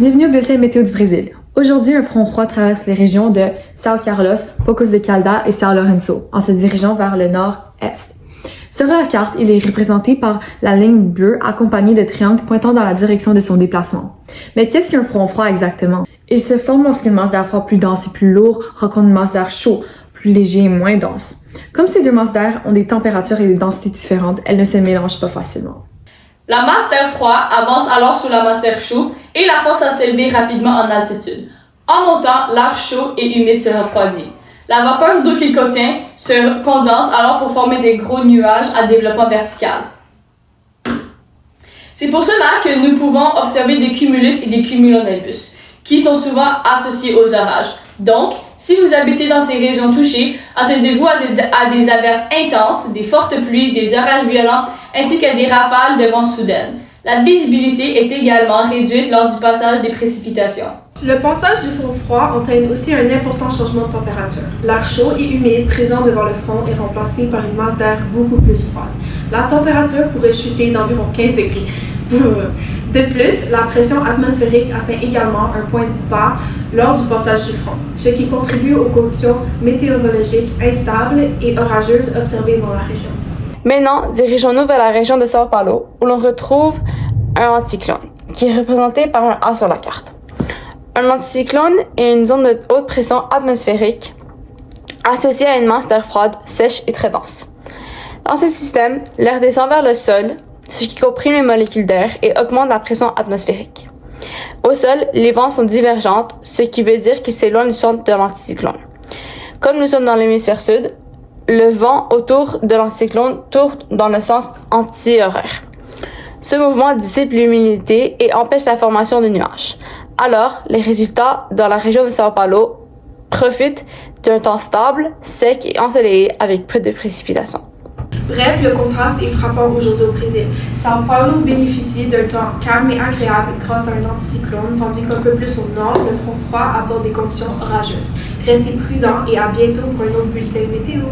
Bienvenue au bulletin météo du Brésil. Aujourd'hui, un front froid traverse les régions de São Carlos, Pocos de Calda et São Lourenço, en se dirigeant vers le nord-est. Sur la carte, il est représenté par la ligne bleue accompagnée de triangles pointant dans la direction de son déplacement. Mais qu'est-ce qu'un front froid exactement? Il se forme lorsqu'une masse d'air froid plus dense et plus lourde rencontre une masse d'air chaud, plus léger et moins dense. Comme ces deux masses d'air ont des températures et des densités différentes, elles ne se mélangent pas facilement. La masse d'air froid avance alors sous la masse d'air chaud et la force à s'élever rapidement en altitude. En montant, l'air chaud et humide se refroidit. La vapeur d'eau qu'il contient se condense alors pour former des gros nuages à développement vertical. C'est pour cela que nous pouvons observer des cumulus et des cumulonimbus, qui sont souvent associés aux orages. Donc, si vous habitez dans ces régions touchées, attendez-vous à des averses intenses, des fortes pluies, des orages violents, ainsi que des rafales de vent soudaines. La visibilité est également réduite lors du passage des précipitations. Le passage du front froid entraîne aussi un important changement de température. L'air chaud et humide présent devant le front est remplacé par une masse d'air beaucoup plus froide. La température pourrait chuter d'environ 15 degrés. De plus, la pression atmosphérique atteint également un point bas lors du passage du front, ce qui contribue aux conditions météorologiques instables et orageuses observées dans la région. Maintenant, dirigeons-nous vers la région de São Paulo, où l'on retrouve un anticyclone, qui est représenté par un A sur la carte. Un anticyclone est une zone de haute pression atmosphérique associée à une masse d'air froide, sèche et très dense. Dans ce système, l'air descend vers le sol, ce qui comprime les molécules d'air et augmente la pression atmosphérique. Au sol, les vents sont divergentes, ce qui veut dire qu'ils s'éloignent du centre de l'anticyclone. Comme nous sommes dans l'hémisphère sud, le vent autour de l'anticyclone tourne dans le sens anti-horaire. Ce mouvement dissipe l'humidité et empêche la formation de nuages. Alors, les résultats dans la région de São Paulo profitent d'un temps stable, sec et ensoleillé avec peu de précipitations. Bref, le contraste est frappant aujourd'hui au Brésil. São Paulo bénéficie d'un temps calme et agréable grâce à un anticyclone, tandis qu'un peu plus au nord, le front froid apporte des conditions orageuses. Restez prudents et à bientôt pour un autre bulletin météo.